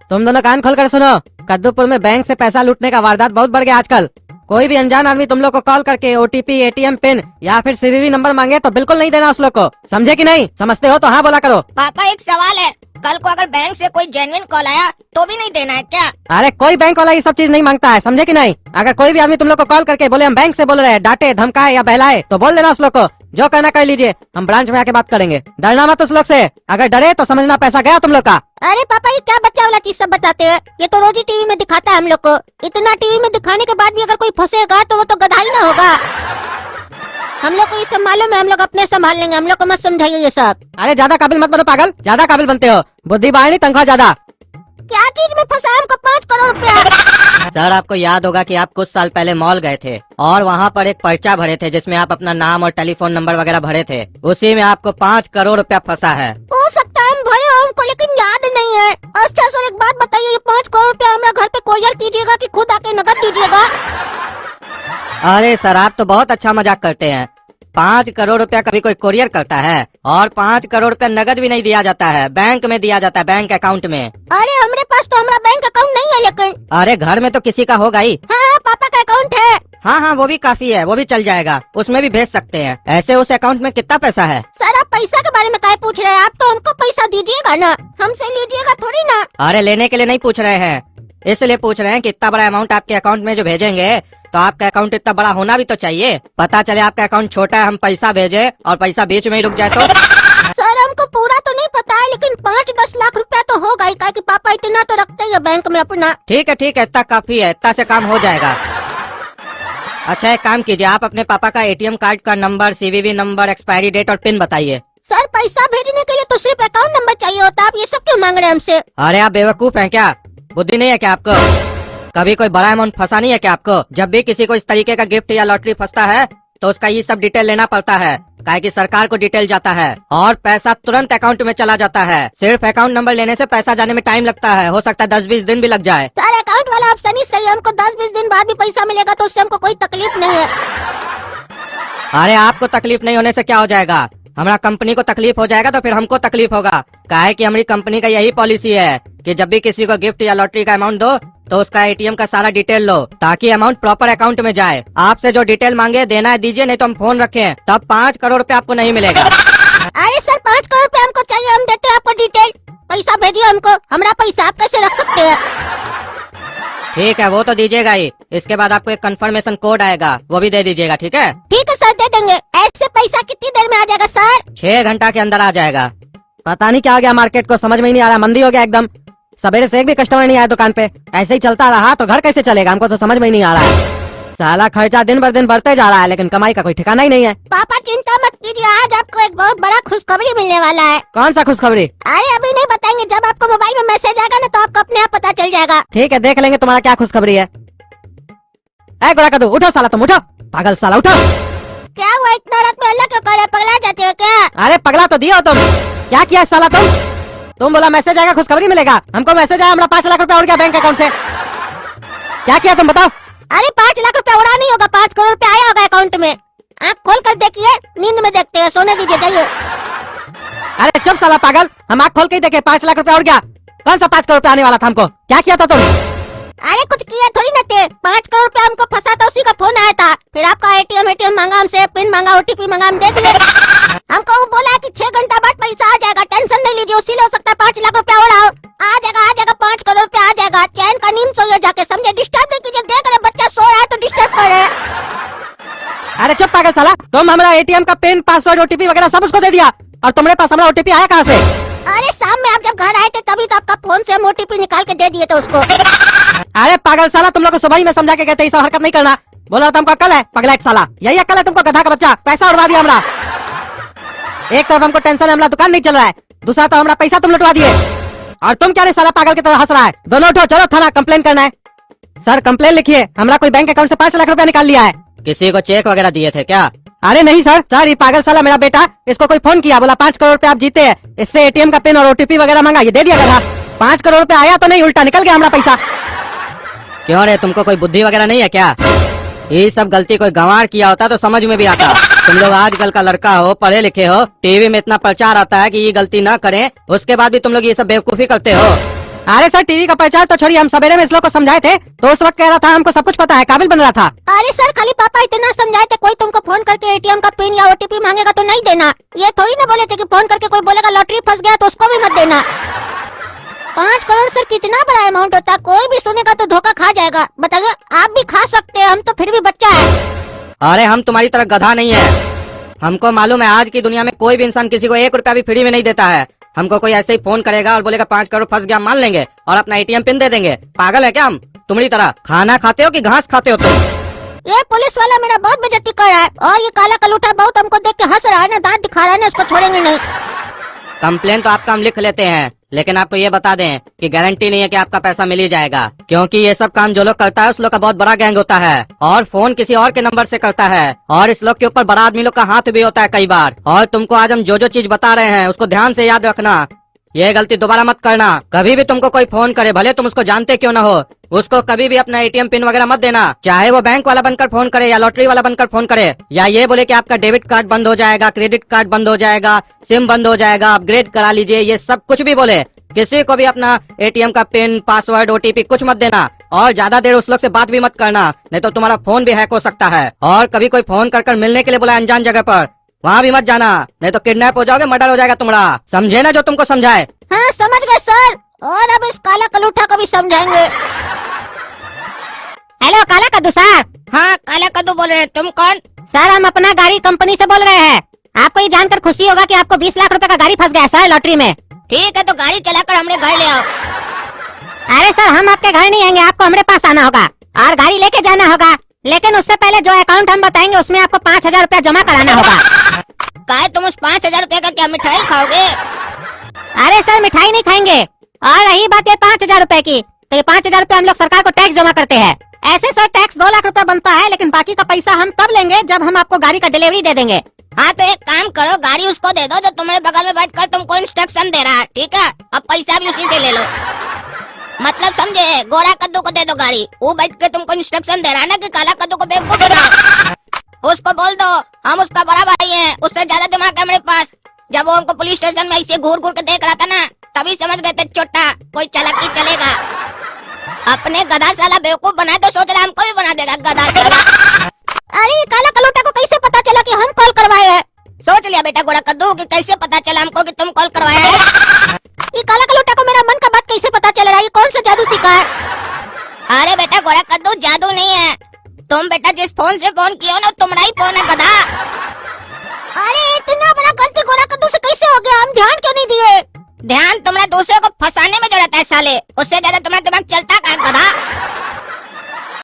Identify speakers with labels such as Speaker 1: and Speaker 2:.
Speaker 1: तुम दोनों कान खोल कर सुनो। कद्दूपुर में बैंक से पैसा लूटने का वारदात बहुत बढ़ गया आजकल। कोई भी अनजान आदमी तुम लोग को कॉल करके ओटीपी, एटीएम पिन या फिर सीवीवी नंबर मांगे तो बिल्कुल नहीं देना उस लोग को। समझे कि नहीं? समझते हो तो हाँ बोला करो।
Speaker 2: पापा एक सवाल है, कल को अगर बैंक से कोई जेन्युइन कॉल आया तो भी नहीं देना है क्या?
Speaker 1: अरे कोई बैंक वाला ये सब चीज नहीं मांगता है, समझे कि नहीं? अगर कोई भी आदमी तुम लोग को कॉल करके बोले हम बैंक से बोल रहे हैं, डांटे, धमकाए या बहलाए तो बोल देना उस लोग को जो करना कर लीजिए, हम ब्रांच में आके बात करेंगे। डरना मत उस लोग से, अगर डरे तो समझना पैसा गया तुम लोग का।
Speaker 2: अरे पापा ये क्या बच्चा वाला चीज सब बताते हैं, ये तो रोज ही टीवी में दिखाता है हम लोग को। इतना टीवी में दिखाने के बाद भी अगर कोई फंसेगा तो वो तो गधा ही ना होगा। हम लोग को ये सब मालूम है, हम लोग अपने संभाल लेंगे, हम लोग को मत समझाइए ये सब।
Speaker 1: अरे ज्यादा काबिल मत बनो पागल, ज्यादा काबिल बनते हो। बुद्धि बाहर नहीं, तनख्वाह ज्यादा।
Speaker 2: क्या चीज में फंसा हमको 5 करोड़ रुपया?
Speaker 3: सर आपको याद होगा कि आप कुछ साल पहले मॉल गए थे और वहाँ पर एक पर्चा भरे थे जिसमें आप अपना नाम और टेलीफोन नंबर वगैरह भरे थे। उसी में आपको 5 करोड़ रुपया फंसा है।
Speaker 2: हो सकता है हम भरे हो हमको, लेकिन याद नहीं है। अच्छा सर एक बात बताइए, ये 5 करोड़ रुपया हमारा घर पे कोरियर कीजिएगा कि खुद आके नकद दीजिएगा?
Speaker 3: अरे सर आप तो बहुत अच्छा मजाक करते हैं। 5 करोड़ रुपया कभी कोई कोरियर करता है? और 5 करोड़ रुपया नगद भी नहीं दिया जाता है, बैंक में दिया जाता है, बैंक अकाउंट में।
Speaker 2: अरे हमरे पास तो हमारा बैंक अकाउंट नहीं है। लेकिन
Speaker 3: अरे घर में तो किसी का होगा ही।
Speaker 2: हाँ पापा का अकाउंट है।
Speaker 3: हाँ हाँ वो भी काफी है, वो भी चल जाएगा, उसमें भी भेज सकते हैं। ऐसे उस अकाउंट में कितना पैसा है?
Speaker 2: सर आप पैसा के बारे में क्या पूछ रहे हैं? आप तो हमको पैसा दीजिएगा ना, हमसे लीजिएगा थोड़ी ना।
Speaker 3: अरे लेने के लिए नहीं पूछ रहे हैं, इसलिए पूछ रहे हैं कि इतना बड़ा अमाउंट आपके अकाउंट में जो भेजेंगे तो आपका अकाउंट इतना बड़ा होना भी तो चाहिए। पता चले आपका अकाउंट छोटा है, हम पैसा भेजे और पैसा बीच में ही रुक जाए तो?
Speaker 2: सर हमको पूरा तो नहीं पता है, लेकिन 5-10 लाख रुपया तो होगा ही, कि पापा इतना तो रखते ही है बैंक में अपना।
Speaker 3: ठीक है, इतना काफी है, इतना से काम हो जाएगा। अच्छा एक काम कीजिए, आप अपने पापा का एटीएम कार्ड का number, CVV number, expiry date और पिन बताइए।
Speaker 2: सर पैसा भेजने के लिए तो सिर्फ अकाउंट नंबर चाहिए होता है, आप ये सब क्यों मांग रहे हैं हमसे?
Speaker 3: अरे आप बेवकूफ हैं क्या? बुद्धि नहीं है क्या आपको? कभी कोई बड़ा अमाउंट फंसा नहीं है क्या आपको? जब भी किसी को इस तरीके का गिफ्ट या लॉटरी फंसता है तो उसका ये सब डिटेल लेना पड़ता है, काहे कि सरकार को डिटेल जाता है और पैसा तुरंत अकाउंट में चला जाता है। सिर्फ अकाउंट नंबर लेने से पैसा जाने में टाइम लगता है, हो सकता है 10-20 दिन भी लग जाए।
Speaker 2: सर अकाउंट वाला ऑप्शन ही सही है, हमको 10-20 दिन बाद भी पैसा मिलेगा तो उससे हमको कोई तकलीफ नहीं है।
Speaker 3: अरे आपको तकलीफ नहीं होने से क्या हो जाएगा? हमारा कंपनी को तकलीफ हो जाएगा तो फिर हमको तकलीफ होगा, काहे कि हमारी कंपनी का यही पॉलिसी है कि जब भी किसी को गिफ्ट या लॉटरी का अमाउंट दो तो उसका एटीएम का सारा डिटेल लो ताकि अमाउंट प्रॉपर अकाउंट में जाए। आपसे जो डिटेल मांगे देना है दीजिए, नहीं तो हम फोन रखें, तब 5 करोड़ रुपया आपको नहीं मिलेगा।
Speaker 2: अरे सर 5 करोड़ रुपया हमको चाहिए, हम देते हैं आपको डिटेल। पैसा भेजिए हमको, हमारा पैसा आप कैसे रख सकते हैं?
Speaker 3: ठीक है वो तो दीजिएगा ही, इसके बाद आपको एक कंफर्मेशन कोड आएगा, वो भी दे दीजिएगा। ठीक है
Speaker 2: सर दे देंगे। ऐसे पैसा कितनी देर में आ जाएगा सर?
Speaker 3: 6 घंटा के अंदर आ जाएगा।
Speaker 1: पता नहीं क्या हो गया मार्केट को, समझ में ही नहीं आ रहा, मंदी हो गया एकदम। सवेरे से एक भी कस्टमर नहीं आया दुकान पे, ऐसे ही चलता रहा तो घर कैसे चलेगा? हमको तो समझ में ही नहीं आ रहा है। साला खर्चा दिन बर दिन बढ़ते जा रहा है लेकिन कमाई का कोई ठिकाना ही नहीं है।
Speaker 2: पापा चिंता मत कीजिए, आज आपको एक बहुत बड़ा खुशखबरी मिलने वाला है।
Speaker 1: कौन सा खुशखबरी?
Speaker 2: अरे अभी नहीं बताएंगे, जब आपको मोबाइल में मैसेज आएगा ना तो आपको अपने आप पता चल जाएगा।
Speaker 1: ठीक है देख लेंगे तुम्हारा क्या खुशखबरी है। ऐ गोरा कद्दू उठो साला, तुम उठो, पागल साला उठो।
Speaker 2: क्या हुआ इतना रात में अल्लाह क्यों कर रहे, पगला जाते हो क्या?
Speaker 1: अरे पगला तो दियो तुम, क्या किया साला तुम बोला मैसेज आएगा खुशखबरी मिलेगा, हमको मैसेज आया हमारा 5 लाख रुपया उड़ गया बैंक अकाउंट से। क्या किया तुम बताओ?
Speaker 2: अरे 5 लाख रुपया उड़ा नहीं होगा, 5 करोड़ रुपया आया होगा अकाउंट में। आँख खोल कर देखिए, नींद में देखते हैं, सोने दीजिए जाइए।
Speaker 1: अरे चुप साला पागल, हम आँख खोल के ही देखे 5 लाख रुपया उड़ गया। कौन सा 5 करोड़ रुपया आने वाला था हमको? क्या किया था तुम?
Speaker 2: अरे कुछ किया थोड़ी ना थे, 5 करोड़ रुपया हमको फंसा था, उसी का फोन आया था। फिर आपका एटीएम मांगा हमसे, पिन मांगा, ओटीपी मांगा, हम दे दिए। हमको वो बोला कि 6 घंटा बाद पैसा आ जाएगा, टेंशन नहीं लीजिए, उसी ले हो सकता है 5 लाख रुपया उड़ाओ। आ जाएगा 5 करोड़ रुपया आ जाएगा। चैन का नींद सोइए जाके, समझे? डिस्टर्ब नहीं कीजिए, देख रहे बच्चा सो रहा है तो डिस्टर्ब कर रहे।
Speaker 1: अरे चुप पागल साला, तुम हमारा एटीएम का पिन, पासवर्ड, ओटीपी वगैरह सब उसको दे दिया और तुम्हारे पास हमारा ओटीपी आया कहाँ से?
Speaker 2: अरे शाम में आप जब घर आए थे तभी तो आपका फोन से हम ओटीपी निकाल के दे दिए थे उसको।
Speaker 1: अरे पागल साला, तुम लोग को सुबह ही मैं समझा के कहते सब हरकत नहीं करना, बोला तुमको अकल है? पगलेट साला, यही अकल है तुमको, गधा का बच्चा। पैसा उड़वा दिया हमारा, एक तरफ हमको टेंशन है, हमारा दुकान नहीं चल रहा है, दूसरा तो हमारा पैसा तुम लुटवा दिए और तुम क्या रे साला पागल की तरह हंस रहा है? दोनों उठो, चलो थाना कंप्लेन करना है। सर कंप्लेन लिखिए, हमारा कोई बैंक अकाउंट से 5 लाख रुपया निकाल लिया है।
Speaker 3: किसी को चेक वगैरह दिए थे क्या?
Speaker 1: अरे नहीं सर ये पागल साला मेरा बेटा, इसको कोई फोन किया, बोला 5 करोड़ रुपया आप जीते हैं, इससे एटीएम का पिन और ओटीपी वगैरह मांगा, ये दे दिया था। 5 करोड़ रुपया आया तो नहीं, उल्टा निकल गया हमारा पैसा।
Speaker 3: क्यों रे, तुमको कोई बुद्धि वगैरह नहीं है क्या? ये सब गलती कोई गंवार किया होता तो समझ में भी आता। तुम लोग आजकल का लड़का हो, पढ़े लिखे हो, टीवी में इतना प्रचार आता है कि ये गलती न करें, उसके बाद भी तुम लोग ये सब बेवकूफी करते हो।
Speaker 1: अरे सर टीवी का प्रचार तो छोड़िए, हम सवेरे में इस लोग को समझाए थे तो उस वक्त कह रहा था हमको सब कुछ पता है, काबिल बन रहा था।
Speaker 2: अरे सर खाली पापा इतना समझाए थे, कोई तुमको फोन करके एटीएम का पिन या ओटीपी मांगेगा तो नहीं देना। ये थोड़ी ना बोले थे कि फोन करके कोई बोलेगा लॉटरी फंस गया तो उसको भी मत देना। 5 करोड़ सर कितना बड़ा अमाउंट होता है, कोई भी सुनेगा तो धोखा खा जाएगा। बताइए आप भी खा सकते हैं, हम तो फिर भी बच्चा है।
Speaker 3: अरे हम तुम्हारी तरह गधा नहीं है, हमको मालूम है आज की दुनिया में कोई भी इंसान किसी को 1 रुपया भी फ्री में नहीं देता है। हमको कोई ऐसे ही फोन करेगा और बोलेगा 5 करोड़ फंस गया, मान लेंगे और अपना एटीएम पिन दे देंगे। पागल है क्या हम? तुम्हारी तरह खाना खाते हो कि घास खाते हो तुम?
Speaker 2: ये पुलिस वाला मेरा बहुत बेइज्जती कर रहा है और ये काला कलूठा बहुत हमको देख के हंस रहा है ना, दांत दिखा रहा है ना, उसको छोड़ेंगे नहीं।
Speaker 3: कंप्लेन तो आपका हम लिख लेते हैं, लेकिन आपको ये बता दें कि गारंटी नहीं है कि आपका पैसा मिल ही जाएगा, क्योंकि ये सब काम जो लोग करता है उस लोग का बहुत बड़ा गैंग होता है और फोन किसी और के नंबर से करता है और इस लोग के ऊपर बड़ा आदमी लोग का हाथ भी होता है कई बार। और तुमको आज हम जो जो चीज बता रहे हैं उसको ध्यान से याद रखना, ये गलती दोबारा मत करना। कभी भी तुमको कोई फोन करे, भले तुम उसको जानते क्यों ना हो, उसको कभी भी अपना एटीएम पिन वगैरह मत देना, चाहे वो बैंक वाला बनकर फोन करे या लॉटरी वाला बनकर फोन करे या ये बोले कि आपका डेबिट कार्ड बंद हो जाएगा, क्रेडिट कार्ड बंद हो जाएगा, सिम बंद हो जाएगा, अपग्रेड करा लीजिए, ये सब कुछ भी बोले। किसी को भी अपना एटीएम का पिन, पासवर्ड, ओटीपी कुछ मत देना और ज्यादा देर उस लोग से बात भी मत करना, नहीं तो तुम्हारा फोन भी हैक हो सकता है। और कभी कोई फोन कर मिलने के लिए बोला अनजान जगह पर, वहाँ भी मत जाना, नहीं तो किडनैप हो जाओगे, मर्डर हो जाएगा तुम्हारा। समझे ना जो तुमको समझाए?
Speaker 2: हाँ समझ गए सर, और अब इस काला कलूठा को भी समझाएंगे। हेलो काला कद्दू सर। हाँ काला कद्दू बोल रहे हैं, तुम कौन? सर हम अपना गाड़ी कंपनी से बोल रहे हैं। आपको ये जानकर खुशी होगा कि आपको 20 लाख रुपए का गाड़ी फंस गया है सर लॉटरी में। ठीक है तो गाड़ी चलाकर हमने घर ले आओ। अरे सर हम आपके घर नहीं आएंगे, आपको हमारे पास आना होगा और गाड़ी लेके जाना होगा, लेकिन उससे पहले जो अकाउंट हम बताएंगे उसमें आपको 5,000 रुपया जमा कराना होगा। काय तुम उस 5,000 रुपए का क्या मिठाई खाओगे? अरे सर मिठाई नहीं खाएंगे, और रही बात ये 5,000 रुपए की, तो ये 5,000 रुपए हम लोग सरकार को टैक्स जमा करते हैं। ऐसे सर टैक्स 2 लाख रुपए बनता है, लेकिन बाकी का पैसा हम तब लेंगे जब हम आपको गाड़ी का डिलीवरी दे देंगे। हाँ तो एक काम करो, गाड़ी उसको दे दो जो तुम्हारे बगल में बैठकर तुमको इंस्ट्रक्शन दे रहा है, ठीक है? अब पैसा भी उसी से ले लो, मतलब समझे? गोरा कद्दू को दे दो गाड़ी, वो बैठ के तुमको इंस्ट्रक्शन दे रहा है ना कि काला कद्दू को बेवकूफ बनाओ। उसको बोल दो हम उसका बड़ा भाई हैं, उससे ज्यादा दिमाग है हमारे पास। जब वो हमको पुलिस स्टेशन में ऐसे घूर घूर के देख रहा था ना, तभी समझ गए थे छोटा कोई चालाकी चलेगा। अपने गधा साला बेवकूफ बनाए तो सोच रहा हमको भी बना देगा गधा साला। अरे काला कलूटा को कैसे पता चला कि हम कॉल करवाए हैं? सोच लिया बेटा गोरा कद्दू कि कैसे पता चला हमको कि तुम कॉल करवाए हैं? ये काला कलूटा को मेरा मन का बात कैसे पता चल रहा है? ये कौन सा जादू सीखा है? अरे बेटा गोरा कद्दू जादू नहीं है, तुम बेटा जिस फोन से फोन किया ना तुम्हारा ही फोन है गधा। अरे इतना बड़ा गलती गोरा कद्दू से कैसे हो गया? हम ध्यान क्यों नहीं दिए? ध्यान तुम्हारा दूसरे को फंसाने में जो रहता है साले, उससे ज्यादा तुम्हारा